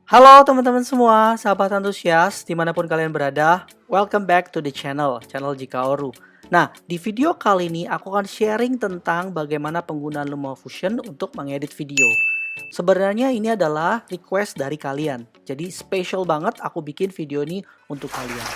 Halo teman-teman semua, sahabat antusias dimanapun kalian berada, welcome back to the channel Jikaoru. Nah, di video kali ini aku akan sharing tentang bagaimana penggunaan LumaFusion untuk mengedit video. Sebenarnya ini adalah request dari kalian, jadi special banget aku bikin video ini untuk kalian.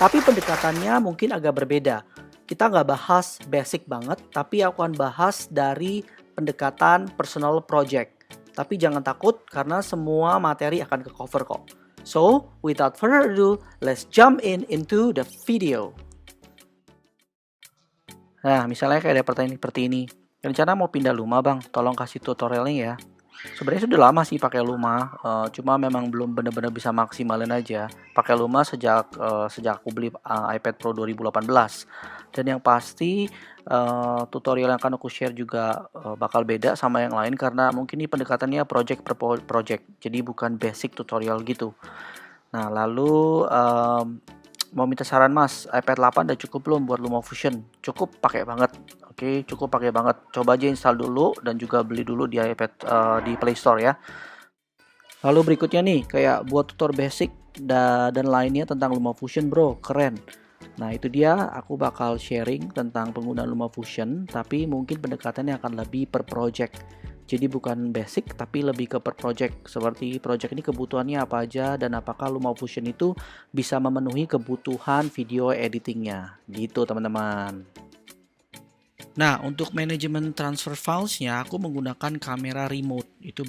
Tapi pendekatannya mungkin agak berbeda. Kita nggak bahas basic banget, tapi aku akan bahas dari pendekatan personal project. Tapi jangan takut karena semua materi akan ke cover kok. So, without further ado, let's jump into the video. Nah, misalnya kayak ada pertanyaan seperti ini. Rencana mau pindah Luma bang, tolong kasih tutorialnya ya. Sebenarnya sudah lama sih pakai Luma, cuma memang belum benar-benar bisa maksimalin aja. Pakai Luma sejak aku beli iPad Pro 2018. Dan yang pasti tutorial yang akan aku share juga bakal beda sama yang lain karena mungkin ini pendekatannya project per project. Jadi bukan basic tutorial gitu. Nah, lalu mau minta saran Mas, iPad 8 udah cukup belum buat LumaFusion? Cukup, pakai banget. Oke, cukup pakai banget. Coba aja install dulu dan juga beli dulu di iPad di Play Store ya. Lalu berikutnya nih, kayak buat tutor basic dan lainnya tentang LumaFusion bro, keren. Nah itu dia, aku bakal sharing tentang penggunaan LumaFusion, tapi mungkin pendekatannya akan lebih per project. Jadi bukan basic, tapi lebih ke per project. Seperti project ini kebutuhannya apa aja, dan apakah LumaFusion itu bisa memenuhi kebutuhan video editingnya. Gitu teman-teman. Nah, untuk manajemen transfer filesnya, aku menggunakan kamera remote. Itu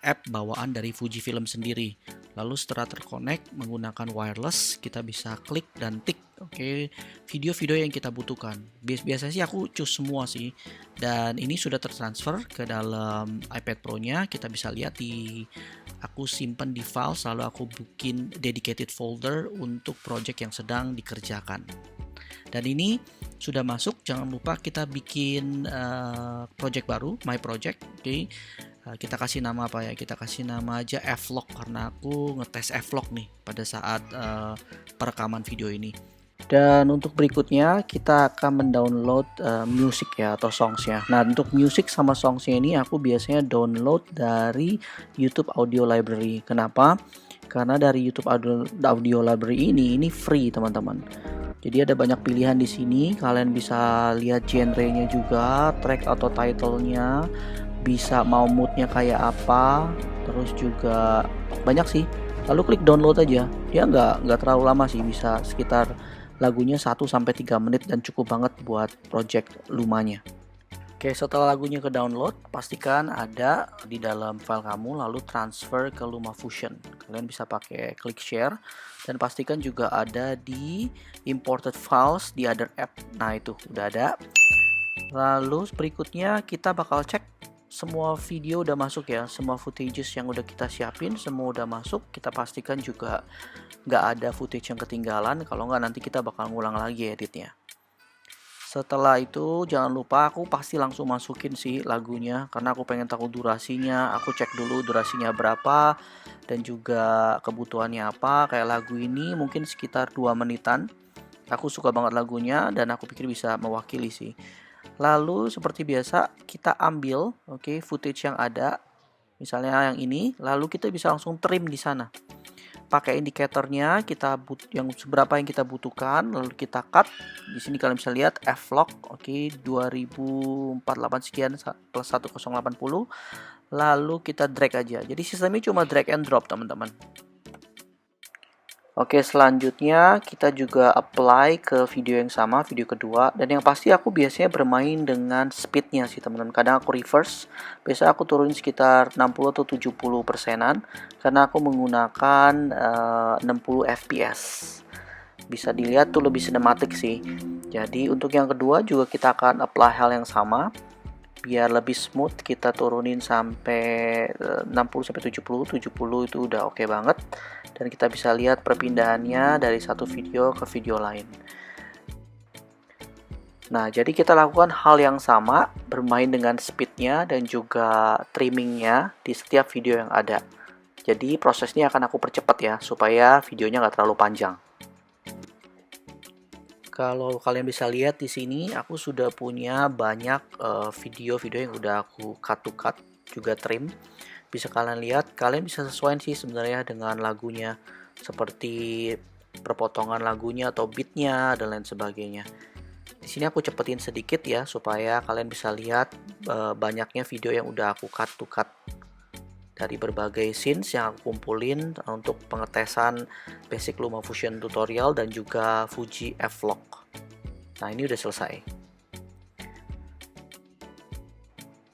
app bawaan dari Fujifilm sendiri. Lalu setelah terkonek menggunakan wireless, kita bisa klik dan tik, oke, video-video yang kita butuhkan. Biasanya sih aku choose semua sih. Dan ini sudah tertransfer ke dalam iPad Pro-nya. Kita bisa lihat aku simpan di files, lalu aku bikin dedicated folder untuk project yang sedang dikerjakan. Dan ini sudah masuk, jangan lupa kita bikin project baru, my project. Oke. Kita kasih nama apa ya? Kita kasih nama aja vlog karena aku ngetes vlog nih pada saat perekaman video ini. Dan untuk berikutnya kita akan mendownload music ya atau songs ya. Nah untuk music sama songsnya ini aku biasanya download dari YouTube Audio Library. Kenapa? Karena dari YouTube Audio Library ini free teman-teman. Jadi ada banyak pilihan di sini. Kalian bisa lihat genre-nya juga, track atau title-nya, bisa mau mood-nya kayak apa, terus juga banyak sih. Lalu klik download aja. Dia nggak terlalu lama sih, bisa sekitar lagunya 1-3 menit dan cukup banget buat project Lumanya. Oke, setelah lagunya ke download, pastikan ada di dalam file kamu lalu transfer ke LumaFusion. Kalian bisa pakai klik share dan pastikan juga ada di imported files di other app. Nah, itu udah ada. Lalu berikutnya kita bakal cek semua video udah masuk ya, semua footages yang udah kita siapin semua udah masuk. Kita pastikan juga nggak ada footage yang ketinggalan, kalau nggak nanti kita bakal ngulang lagi editnya. Setelah itu jangan lupa aku pasti langsung masukin sih lagunya karena aku pengen tahu durasinya. Aku cek dulu durasinya berapa dan juga kebutuhannya apa. Kayak lagu ini mungkin sekitar 2 menitan. Aku suka banget lagunya dan aku pikir bisa mewakili sih. Lalu seperti biasa kita ambil footage yang ada. Misalnya yang ini, lalu kita bisa langsung trim di sana. Pakai indikatornya yang seberapa yang kita butuhkan, lalu kita cut. Di sini kalian bisa lihat vlog 2048 sekian plus 1080, lalu kita drag aja. Jadi sistemnya cuma drag and drop teman-teman. Oke, selanjutnya kita juga apply ke video yang sama, video kedua. Dan yang pasti aku biasanya bermain dengan speednya sih teman-teman. Kadang aku reverse, biasa aku turunin sekitar 60 atau 70 persenan. Karena aku menggunakan 60 fps. Bisa dilihat tuh lebih sinematik sih. Jadi untuk yang kedua juga kita akan apply hal yang sama. Biar lebih smooth kita turunin sampai 60 sampai 70 itu udah oke banget dan kita bisa lihat perpindahannya dari satu video ke video lain. Nah, jadi kita lakukan hal yang sama, bermain dengan speednya dan juga trimmingnya di setiap video yang ada. Jadi prosesnya akan aku percepat ya supaya videonya nggak terlalu panjang. Kalau kalian bisa lihat di sini, aku sudah punya banyak video-video yang udah aku cut to cut, juga trim. bisa kalian lihat, kalian bisa sesuaiin sih sebenarnya dengan lagunya, seperti perpotongan lagunya atau beatnya dan lain sebagainya. Di sini aku cepetin sedikit ya supaya kalian bisa lihat banyaknya video yang udah aku cut to cut dari berbagai scenes yang aku kumpulin untuk pengetesan basic LumaFusion tutorial dan juga Fuji F-Log. Nah, ini udah selesai.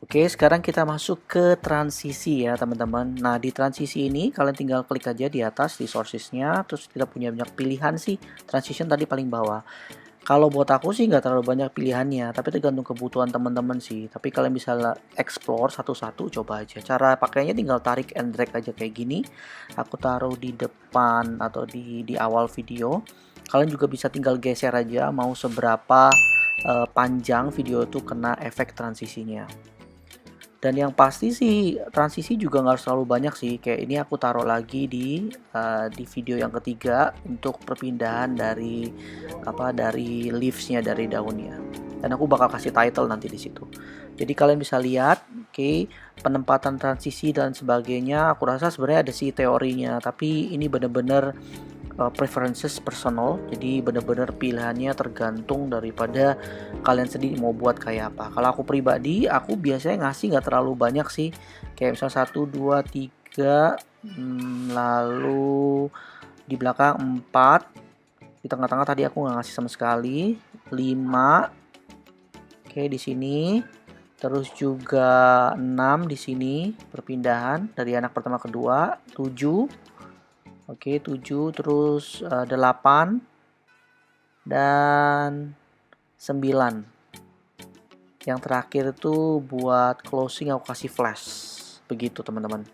Oke, sekarang kita masuk ke transisi ya teman-teman. Nah, di transisi ini kalian tinggal klik aja di atas di sourcesnya, terus kita punya banyak pilihan sih. Transition tadi paling bawah. Kalau buat aku sih nggak terlalu banyak pilihannya, tapi tergantung kebutuhan teman-teman sih. Tapi kalian bisa explore satu-satu, coba aja. Cara pakainya tinggal tarik and drag aja kayak gini. Aku taruh di depan atau di awal video. Kalian juga bisa tinggal geser aja mau seberapa panjang video itu kena efek transisinya. Dan yang pasti sih transisi juga nggak harus terlalu banyak sih. Kayak ini aku taruh lagi di video yang ketiga untuk perpindahan dari leaves-nya, dari daunnya. Dan aku bakal kasih title nanti di situ. Jadi kalian bisa lihat, oke, penempatan transisi dan sebagainya. Aku rasa sebenarnya ada sih teorinya, tapi ini bener-bener preferences personal, jadi bener-bener pilihannya tergantung daripada kalian sendiri mau buat kayak apa. Kalau aku pribadi, aku biasanya ngasih nggak terlalu banyak sih, kayak misal 1, 2, 3, lalu di belakang 4, di tengah-tengah tadi aku nggak ngasih sama sekali, 5, oke di sini, terus juga 6 di sini perpindahan dari anak pertama ke kedua, 7. Oke, 7, terus 8 dan 9. Yang terakhir itu buat closing aku kasih flash. Begitu teman-teman.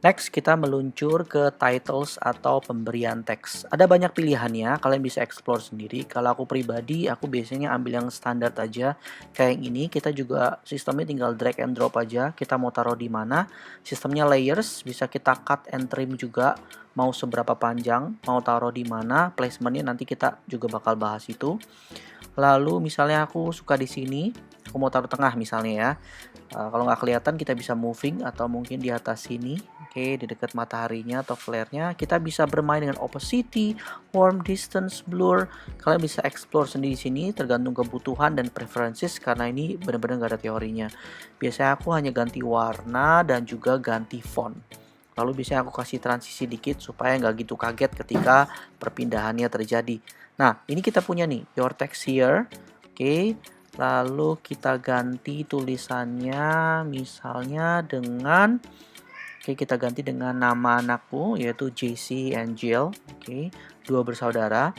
Next, kita meluncur ke titles atau pemberian teks. Ada banyak pilihannya, kalian bisa explore sendiri. Kalau aku pribadi, aku biasanya ambil yang standar aja. Kayak ini, kita juga sistemnya tinggal drag and drop aja. Kita mau taruh di mana. Sistemnya layers, bisa kita cut and trim juga. Mau seberapa panjang, mau taruh di mana, placementnya nanti kita juga bakal bahas itu. Lalu misalnya aku suka di sini, aku mau taruh tengah misalnya ya. Kalau nggak kelihatan kita bisa moving atau mungkin di atas sini. Oke, di dekat mataharinya atau flare-nya. Kita bisa bermain dengan opacity, warm, distance, blur. Kalian bisa explore sendiri di sini tergantung kebutuhan dan preferences karena ini benar-benar nggak ada teorinya. Biasanya aku hanya ganti warna dan juga ganti font. Lalu biasanya aku kasih transisi dikit supaya nggak gitu kaget ketika perpindahannya terjadi. Nah, ini kita punya nih, your text here. Oke, lalu kita ganti tulisannya misalnya dengan, oke, kita ganti dengan nama anakku yaitu JC and Jill. Oke, dua bersaudara.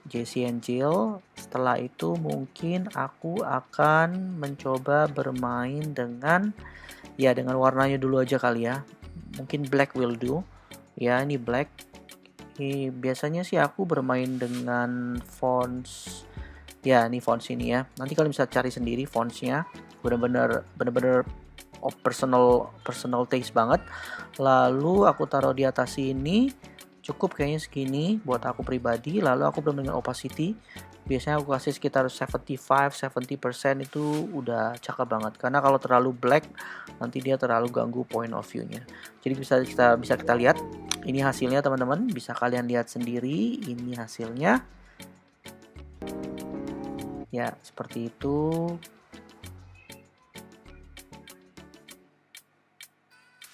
JC and Jill. Setelah itu mungkin aku akan mencoba bermain dengan warnanya dulu aja kali ya. Mungkin black will do. Ya, ini black. Biasanya sih aku bermain dengan fonts. Ya, ini fonts ini ya. Nanti kalian bisa cari sendiri fontsnya. Bener-bener personal taste banget. Lalu aku taruh di atas sini. Cukup kayaknya segini buat aku pribadi. Lalu aku bermain dengan opacity. Biasanya aku kasih sekitar 75-70% itu udah cakep banget. Karena kalau terlalu black nanti dia terlalu ganggu point of view-nya. Jadi bisa kita lihat. Ini hasilnya teman-teman, bisa kalian lihat sendiri. Ini hasilnya. Ya, seperti itu.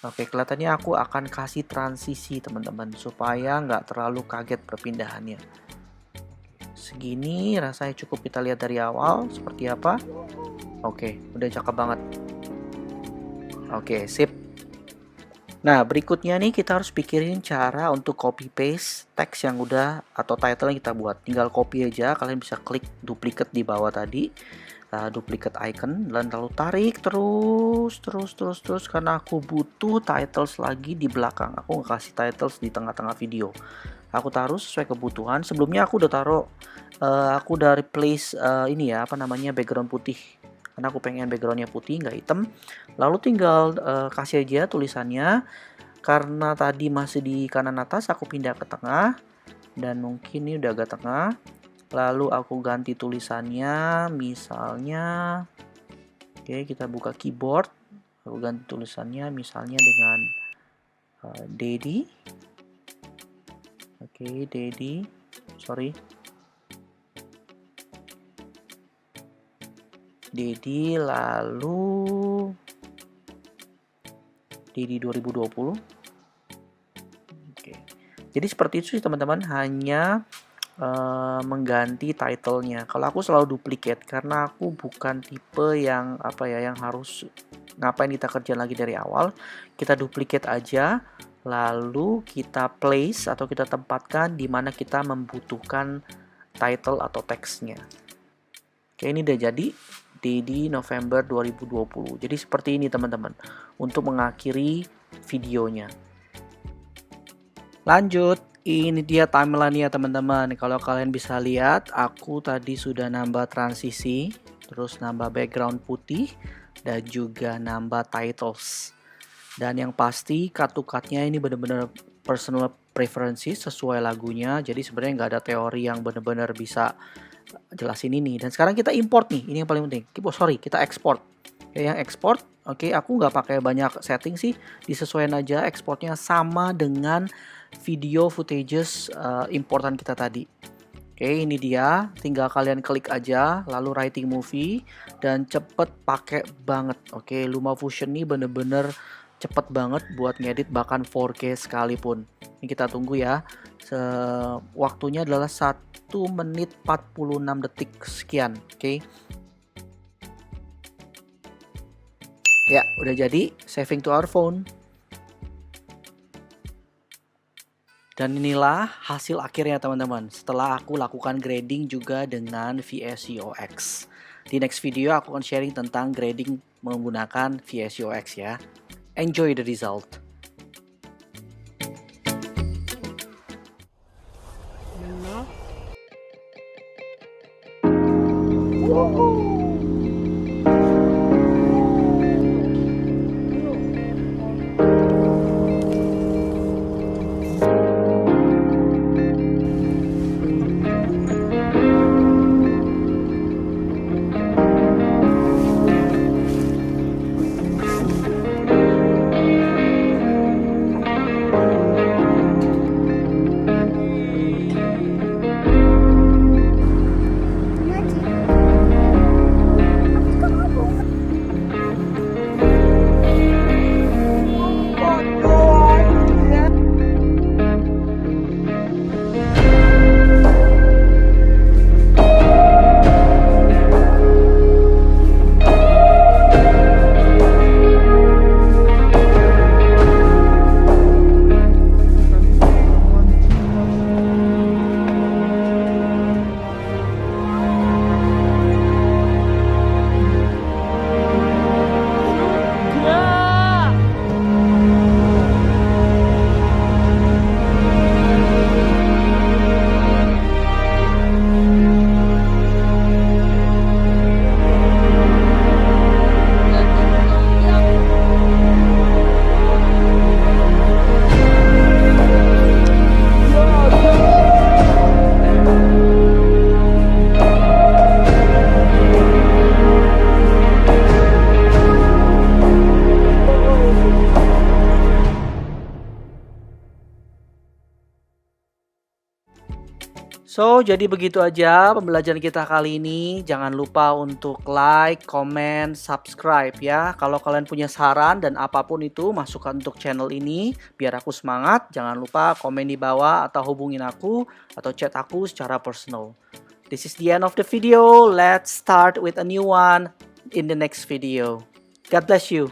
Oke, kelihatannya aku akan kasih transisi teman-teman supaya nggak terlalu kaget perpindahannya. Segini rasanya cukup, kita lihat dari awal seperti apa. Oke, udah cakep banget. Oke, sip. Nah, berikutnya nih kita harus pikirin cara untuk copy paste teks yang udah atau title yang kita buat. Tinggal copy aja, kalian bisa klik duplicate di bawah tadi. Duplicate icon dan lalu tarik terus karena aku butuh titles lagi di belakang. Aku nggak kasih titles di tengah-tengah video. Aku taruh sesuai kebutuhan. Sebelumnya aku udah taruh, aku udah replace background putih. Karena aku pengen backgroundnya putih nggak hitam. Lalu tinggal kasih aja tulisannya. Karena tadi masih di kanan atas, aku pindah ke tengah dan mungkin ini udah agak tengah. Lalu aku ganti tulisannya misalnya, oke, kita buka keyboard. Aku ganti tulisannya misalnya dengan Dedi. Oke, Dedi. Sorry. Dedi, lalu Dedi 2020. Oke. Jadi seperti itu sih teman-teman, hanya mengganti title-nya. Kalau aku selalu duplicate karena aku bukan tipe yang yang harus ngapain kita kerja lagi dari awal. Kita duplicate aja, lalu kita place atau kita tempatkan di mana kita membutuhkan title atau teksnya. Oke, ini udah jadi Dedi November 2020. Jadi seperti ini teman-teman untuk mengakhiri videonya. Lanjut, ini dia timeline-nya teman-teman. Kalau kalian bisa lihat, aku tadi sudah nambah transisi, terus nambah background putih, dan juga nambah titles. Dan yang pasti cut to cut-nya ini benar-benar personal preferences sesuai lagunya. Jadi sebenarnya nggak ada teori yang benar-benar bisa jelasin ini. Dan sekarang kita import nih, ini yang paling penting. Kita export. Oke, yang export, oke, aku nggak pakai banyak setting sih, disesuaikan aja exportnya sama dengan video footages importan kita tadi. Oke, ini dia, tinggal kalian klik aja, lalu writing movie, dan cepet pakai banget. Oke, LumaFusion ini bener-bener cepet banget buat ngedit bahkan 4K sekalipun. Ini kita tunggu ya. Waktunya adalah 1 menit 46 detik sekian. Oke. Ya, udah jadi, saving to our phone. Dan inilah hasil akhirnya teman-teman, setelah aku lakukan grading juga dengan VSCOX. Di next video aku akan sharing tentang grading menggunakan VSCOX ya. Enjoy the result. So, jadi begitu aja pembelajaran kita kali ini. Jangan lupa untuk like, comment, subscribe ya. Kalau kalian punya saran dan apapun itu, masukan untuk channel ini, biar aku semangat. Jangan lupa komen di bawah atau hubungin aku atau chat aku secara personal. This is the end of the video. Let's start with a new one in the next video. God bless you.